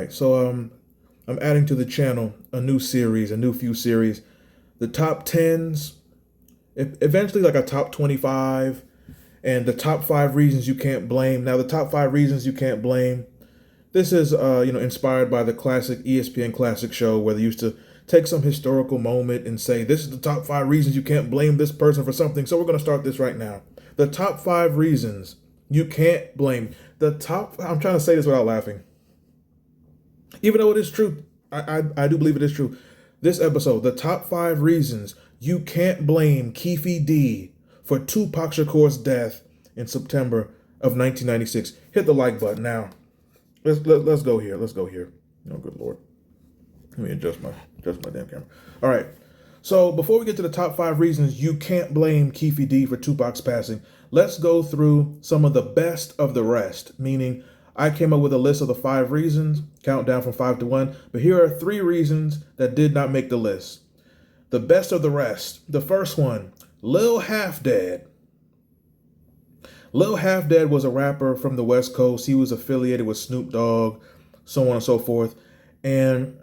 right, so I'm adding to the channel a new few series, the top tens, eventually like a top 25, and the top 5 reasons you can't blame. Now, the top 5 reasons you can't blame. This is inspired by the classic ESPN classic show where they used to take some historical moment and say this is the top 5 reasons you can't blame this person for something. So we're going to start this right now. The top 5 reasons you can't blame. I'm trying to say this without laughing. Even though it is true, I do believe it is true. This episode, the top 5 reasons you can't blame Keefe D for Tupac Shakur's death in September of 1996. Hit the like button now. Let's go here. Let's go here. Oh, good Lord. Let me adjust my damn camera. All right. So before we get to the top 5 reasons you can't blame Keefe D for Tupac's passing, let's go through some of the best of the rest, meaning I came up with a list of the 5 reasons, count down from 5 to 1, but here are 3 reasons that did not make the list. The best of the rest. The first one, Lil Half Dead. Lil Half Dead was a rapper from the West Coast. He was affiliated with Snoop Dogg, so on and so forth. And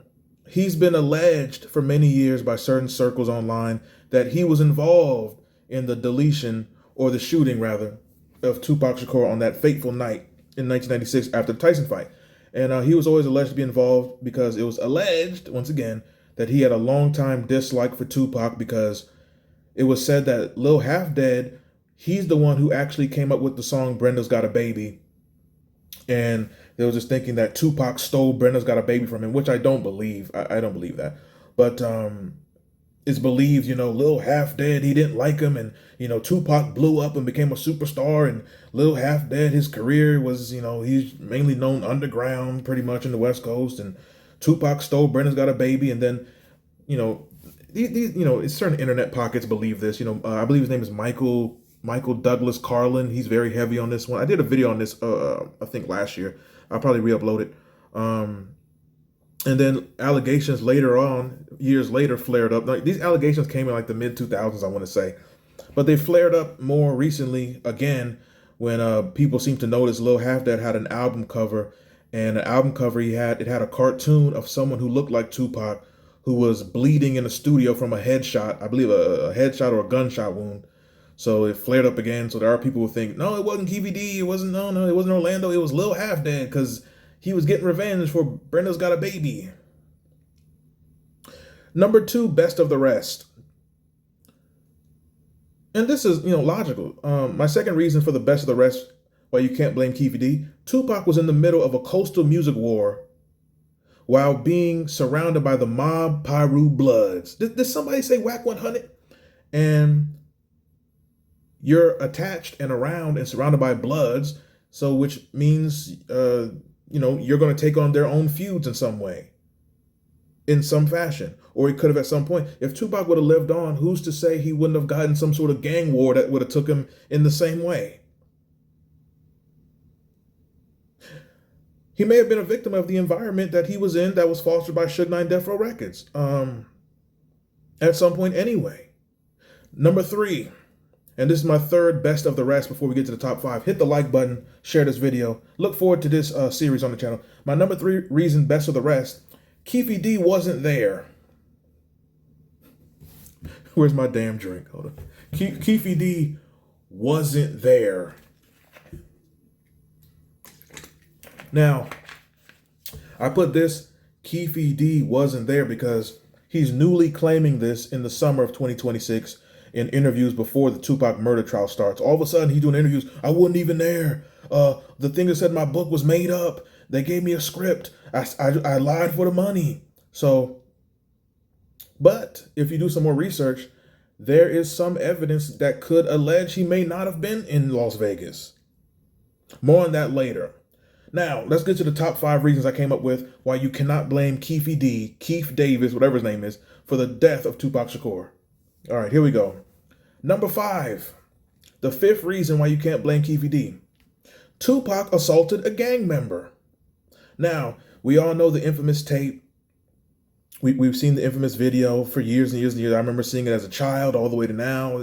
he's been alleged for many years by certain circles online that he was involved in the deletion, or the shooting rather, of Tupac Shakur on that fateful night in 1996 after the Tyson fight. And he was always alleged to be involved because it was alleged, once again, that he had a long-time dislike for Tupac because it was said that Lil Half Dead, he's the one who actually came up with the song Brenda's Got a Baby. And they was just thinking that Tupac stole Brenda's Got a Baby from him, which I don't believe. I don't believe that. But it's believed, Lil Half Dead, he didn't like him. And, Tupac blew up and became a superstar. And Lil Half Dead, his career was, he's mainly known underground pretty much in the West Coast. And Tupac stole Brenda's Got a Baby. And then, these certain internet pockets believe this. I believe his name is Michael Douglas Carlin. He's very heavy on this one. I did a video on this, I think last year. I'll probably re-upload it. And then allegations later on, years later, flared up. Like, these allegations came in like the mid-2000s, I want to say. But they flared up more recently, again, when people seemed to notice Lil Half Dead had an album cover. And the album cover it had a cartoon of someone who looked like Tupac, who was bleeding in a studio from a headshot. I believe a headshot or a gunshot wound. So it flared up again. So there are people who think, no, it wasn't Keefe D. It wasn't Orlando. It was Lil Half Dead because he was getting revenge for Brenda's Got a Baby. Number 2, best of the rest. And this is, logical. My second reason for the best of the rest, why you can't blame Keefe D. Tupac was in the middle of a coastal music war while being surrounded by the mob Piru Bloods. Did somebody say Whack 100? And you're attached and around and surrounded by Bloods, so which means, you're going to take on their own feuds in some way, in some fashion. Or he could have at some point. If Tupac would have lived on, who's to say he wouldn't have gotten some sort of gang war that would have took him in the same way? He may have been a victim of the environment that he was in that was fostered by Suge Knight Death Row Records. At some point anyway. Number 3. And this is my third best of the rest before we get to the top 5. Hit the like button, share this video. Look forward to this series on the channel. My number 3 reason best of the rest, Keefe D wasn't there. Where's my damn drink? Hold on. Keefe D wasn't there. Now, I put this, Keefe D wasn't there, because he's newly claiming this in the summer of 2026 in interviews before the Tupac murder trial starts. All of a sudden, he's doing interviews. I wasn't even there. The thing that said my book was made up. They gave me a script. I lied for the money. So, but if you do some more research, there is some evidence that could allege he may not have been in Las Vegas. More on that later. Now, let's get to the top 5 reasons I came up with why you cannot blame Keefe D, Keith Davis, whatever his name is, for the death of Tupac Shakur. All right, here we go. Number 5, the 5th reason why you can't blame Keefe D. Tupac assaulted a gang member. Now, we all know the infamous tape. We've seen the infamous video for years and years and years. I remember seeing it as a child all the way to now.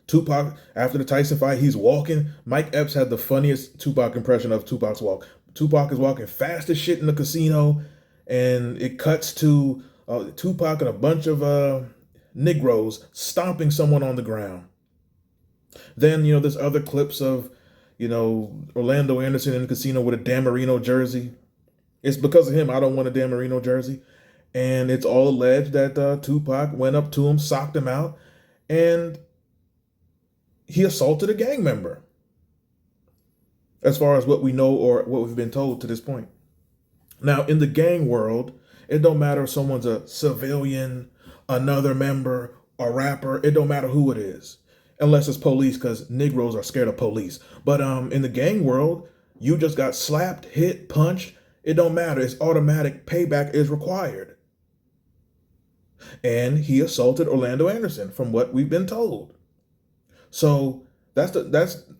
Tupac, after the Tyson fight, he's walking. Mike Epps had the funniest Tupac impression of Tupac's walk. Tupac is walking fast as shit in the casino, and it cuts to Tupac and a bunch of Negroes stomping someone on the ground. Then, there's other clips of, Orlando Anderson in the casino with a Dan Marino jersey. It's because of him I don't want a Dan Marino jersey. And it's all alleged that Tupac went up to him, socked him out, and he assaulted a gang member. As far as what we know or what we've been told to this point. Now, in the gang world, it don't matter if someone's a civilian, another member, a rapper. It don't matter who it is. Unless it's police, because Negroes are scared of police. But in the gang world, you just got slapped, hit, punched. It don't matter. It's automatic. Payback is required. And he assaulted Orlando Anderson, from what we've been told. So that's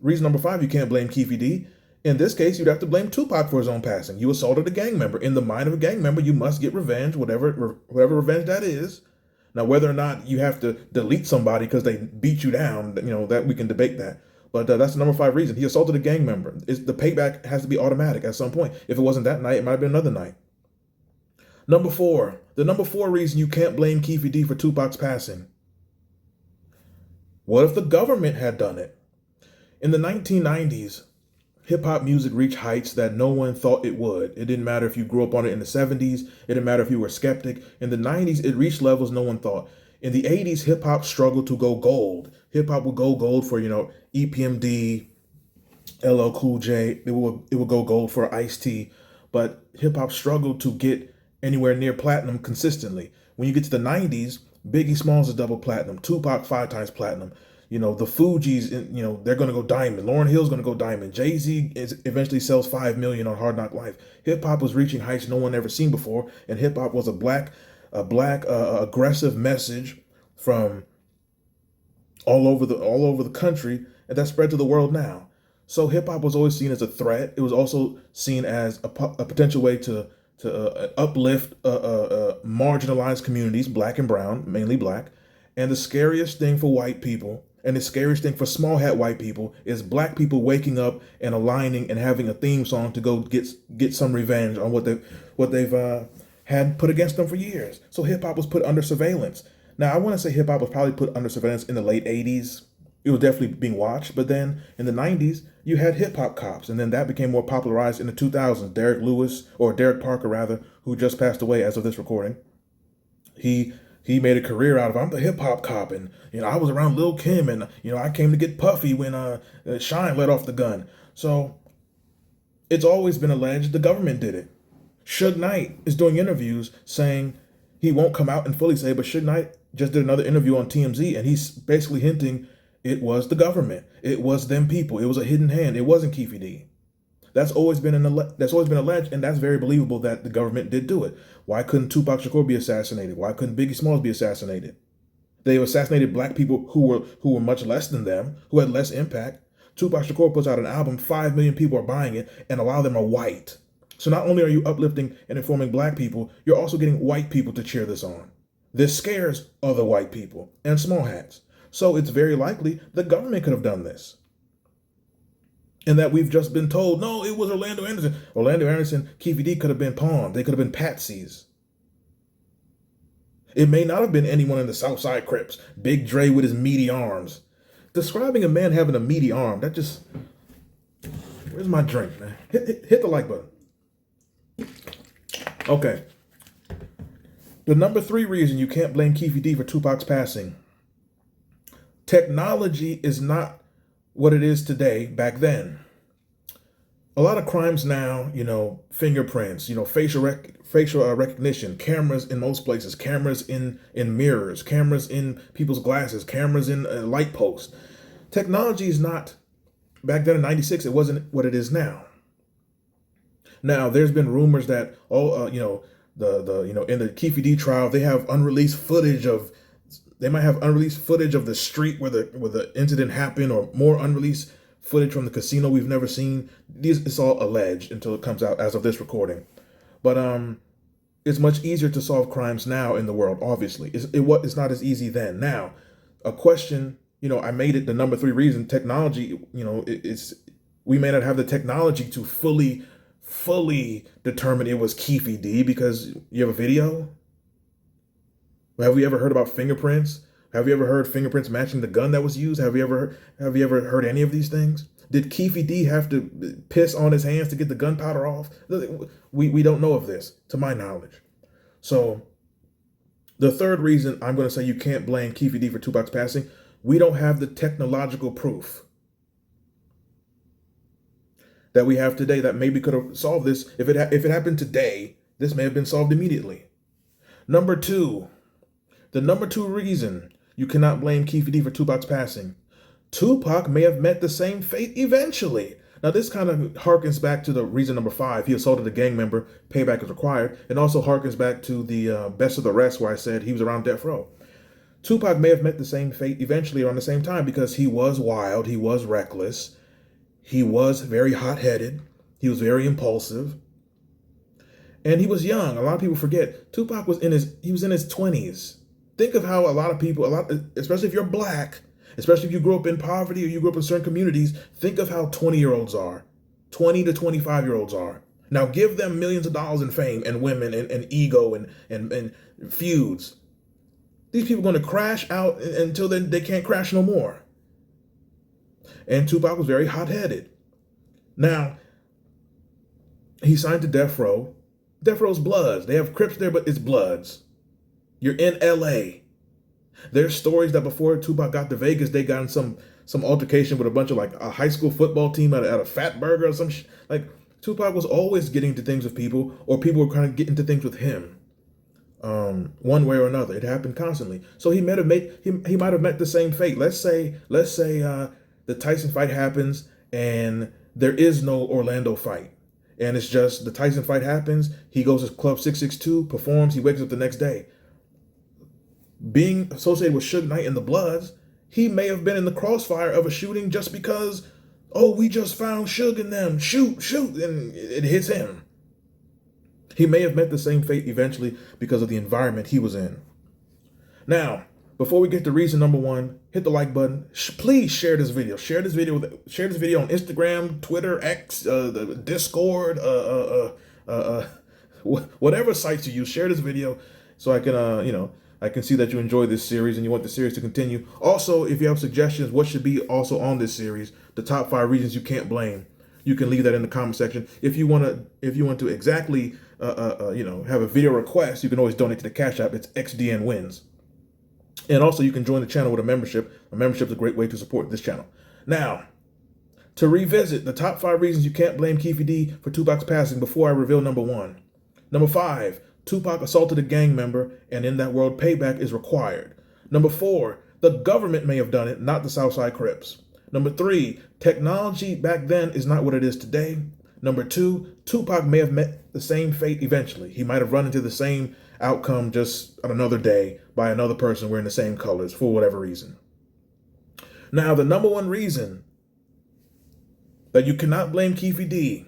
reason number 5. You can't blame Keefe D. In this case, you'd have to blame Tupac for his own passing. You assaulted a gang member. In the mind of a gang member, you must get revenge, whatever revenge that is. Now, whether or not you have to delete somebody because they beat you down, that we can debate that. But that's the number 5 reason. He assaulted a gang member. The payback has to be automatic at some point. If it wasn't that night, it might have been another night. Number 4. The number 4 reason you can't blame Keefe D for Tupac's passing. What if the government had done it? In the 1990s, hip-hop music reached heights that no one thought it would. It didn't matter if you grew up on it in the 70s. It didn't matter if you were a skeptic. In the 90s, it reached levels no one thought. In the 80s, hip-hop struggled to go gold. Hip-hop would go gold for, EPMD, LL Cool J. It would go gold for Ice-T. But hip-hop struggled to get anywhere near platinum consistently. When you get to the 90s, Biggie Smalls is double platinum. Tupac 5 times platinum. The Fugees, they're going to go diamond. Lauryn Hill's going to go diamond. Jay-Z eventually sells 5 million on Hard Knock Life. Hip-hop was reaching heights no one ever seen before, and hip-hop was a black aggressive message from all over the country, and that spread to the world now. So hip-hop was always seen as a threat. It was also seen as a potential way to uplift marginalized communities, black and brown, mainly black. And the scariest thing for white people, and the scariest thing for small hat white people, is black people waking up and aligning and having a theme song to go get some revenge on what they've had put against them for years. So hip hop was put under surveillance. Now I want to say hip hop was probably put under surveillance in the late 80s. It was definitely being watched, but then in the 90s you had hip hop cops, and then that became more popularized in the 2000s. Derek Parker rather, who just passed away as of this recording. He made a career out of, I'm the hip hop cop, and I was around Lil Kim, and I came to get Puffy when Shine let off the gun. So it's always been alleged the government did it. Suge Knight is doing interviews saying he won't come out and fully say, but Suge Knight just did another interview on TMZ, and he's basically hinting it was the government, it was them people, it was a hidden hand, it wasn't Keefe D. That's always been alleged, and that's very believable that the government did do it. Why couldn't Tupac Shakur be assassinated? Why couldn't Biggie Smalls be assassinated? They assassinated black people who were much less than them, who had less impact. Tupac Shakur puts out an album, 5 million people are buying it, and a lot of them are white. So not only are you uplifting and informing black people, you're also getting white people to cheer this on. This scares other white people and small hats. So it's very likely the government could have done this. And that we've just been told, no, it was Orlando Anderson. Orlando Anderson, Keefe D could have been pawned. They could have been patsies. It may not have been anyone in the Southside Crips. Big Dre with his meaty arms. Describing a man having a meaty arm, that just... Where's my drink, man? Hit the like button. Okay. The number 3 reason you can't blame Keefe D for Tupac's passing. Technology is not what it is today back then. A lot of crimes now, fingerprints, facial recognition, cameras in most places, cameras in mirrors, cameras in people's glasses, cameras in light posts. Technology is not, back then in 96, it wasn't what it is now. Now, there's been rumors that, in the Keefe D trial, they have unreleased footage of, they might have unreleased footage of the street where the incident happened, or more unreleased footage from the casino we've never seen. It's all alleged until it comes out as of this recording. But it's much easier to solve crimes now in the world, obviously. It's not as easy then. Now, a question, I made it the number 3 reason, technology, we may not have the technology to fully fully determine it was Keefe D because you have a video? Have we ever heard about fingerprints? Have you ever heard fingerprints matching the gun that was used? Have you ever heard any of these things? Did Keefe D have to piss on his hands to get the gunpowder off? We don't know of this, to my knowledge. So the third reason I'm going to say you can't blame Keefe D for 2Pac's passing, we don't have the technological proof that we have today that maybe could have solved this. If it happened today, this may have been solved immediately. Number two, the number two reason you cannot blame Keefe D for 2Pac's passing, 2Pac may have met the same fate eventually. Now this kind of harkens back to the reason number 5, he assaulted a gang member, payback is required, and also harkens back to the best of the rest where I said he was around death row. 2Pac may have met the same fate eventually around the same time because he was wild, he was reckless, he was very hot-headed, he was very impulsive, and he was young. A lot of people forget 2Pac was in his 20s. Think of how a lot of people, especially if you're black, especially if you grew up in poverty or you grew up in certain communities, think of how 20-year-olds are, 20 to 25-year-olds are. Now give them millions of dollars in fame and women and ego and feuds. These people are going to crash out until then they can't crash no more. And 2Pac was very hot-headed. Now, he signed to death row. Death row's Bloods. They have Crips there, but it's Bloods. You're in LA. There's stories that before 2Pac got to Vegas, they got in some altercation with a bunch of like a high school football team at a Fat Burger or some like 2Pac was always getting into things with people, or people were kind of getting into things with him. One way or another. It happened constantly. So he might have met the same fate. Let's say the Tyson fight happens and there is no Orlando fight. And it's just the Tyson fight happens, he goes to Club 662, performs, he wakes up the next day. Being associated with Suge Knight and the Bloods, he may have been in the crossfire of a shooting just because, oh, we just found Suge in them, shoot, and it hits him. He may have met the same fate eventually because of the environment he was in. Now, before we get to reason number 1, hit the like button. Please share this video. Share this video on Instagram, Twitter, X, the Discord, whatever sites you use. Share this video so I can, I can see that you enjoy this series and you want the series to continue. Also, if you have suggestions, what should be also on this series, the top 5 reasons you can't blame, you can leave that in the comment section. If you want to exactly, have a video request, you can always donate to the Cash App. It's XDN Wins. And also, you can join the channel with a membership. A membership is a great way to support this channel. Now, to revisit the top 5 reasons you can't blame Keefe D for 2Pac's passing before I reveal number 1. Number 5, 2Pac assaulted a gang member, and in that world, payback is required. Number 4, the government may have done it, not the Southside Crips. Number 3, technology back then is not what it is today. Number 2, 2Pac may have met the same fate eventually. He might have run into the same outcome just on another day by another person wearing the same colors for whatever reason. Now, the number 1 reason that you cannot blame Keefe D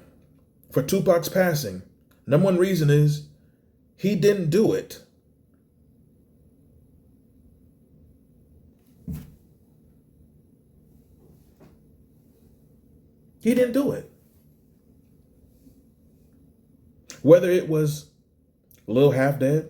for 2Pac's passing, number 1 reason is he didn't do it. He didn't do it. Whether it was Lil Half Dead,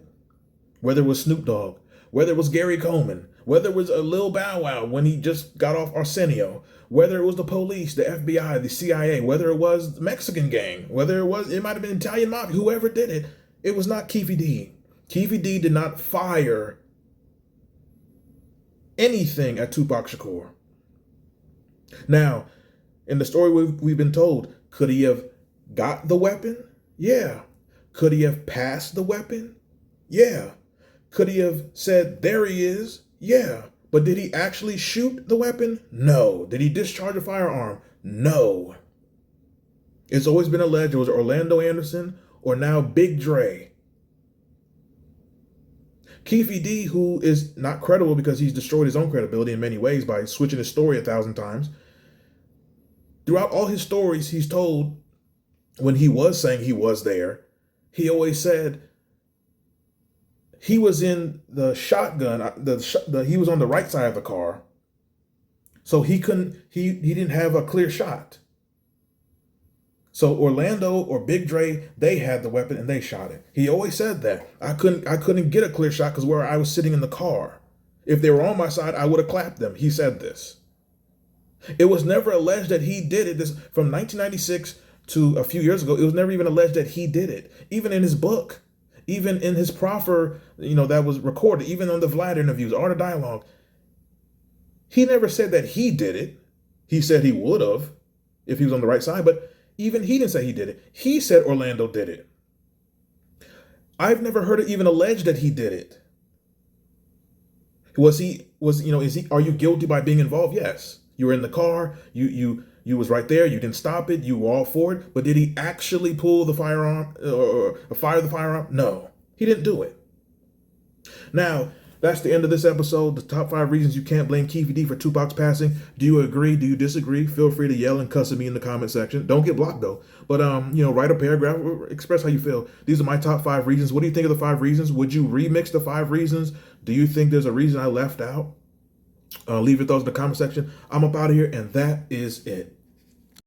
whether it was Snoop Dogg, whether it was Gary Coleman, whether it was a Lil Bow Wow when he just got off Arsenio, whether it was the police, the FBI, the CIA, whether it was the Mexican gang, whether it might have been Italian mob, whoever did it, it was not Keefe D. Keefe D did not fire anything at 2Pac Shakur. Now, in the story we've been told, could he have got the weapon? Yeah. Could he have passed the weapon? Yeah. Could he have said, there he is? Yeah. But did he actually shoot the weapon? No. Did he discharge a firearm? No. It's always been alleged it was Orlando Anderson or now Big Dre. Keefe D, who is not credible because he's destroyed his own credibility in many ways by switching his story 1,000 times. Throughout all his stories he's told, when he was saying he was there, he always said he was in the shotgun, he was on the right side of the car, so he didn't have a clear shot. So Orlando or Big Dre, they had the weapon and they shot it. He always said that. I couldn't get a clear shot because where I was sitting in the car. If they were on my side, I would have clapped them. He said this. It was never alleged that he did it. This from 1996 to a few years ago, it was never even alleged that he did it. Even in his book, even in his proffer, that was recorded, even on the Vlad interviews, Art of Dialogue, he never said that he did it. He said he would have if he was on the right side, but even he didn't say he did it. He said Orlando did it. I've never heard it even alleged that he did it. Is he, are you guilty by being involved? Yes. You were in the car, you was right there, you didn't stop it, you were all for it, but did he actually pull the firearm or fire the firearm? No, he didn't do it. Now, that's the end of this episode. The top 5 reasons you can't blame Keefe D for 2Pac's passing. Do you agree? Do you disagree? Feel free to yell and cuss at me in the comment section. Don't get blocked though. But write a paragraph, express how you feel. These are my top 5 reasons. What do you think of the 5 reasons? Would you remix the 5 reasons? Do you think there's a reason I left out? Leave your thoughts in the comment section. I'm up out of here, and that is it.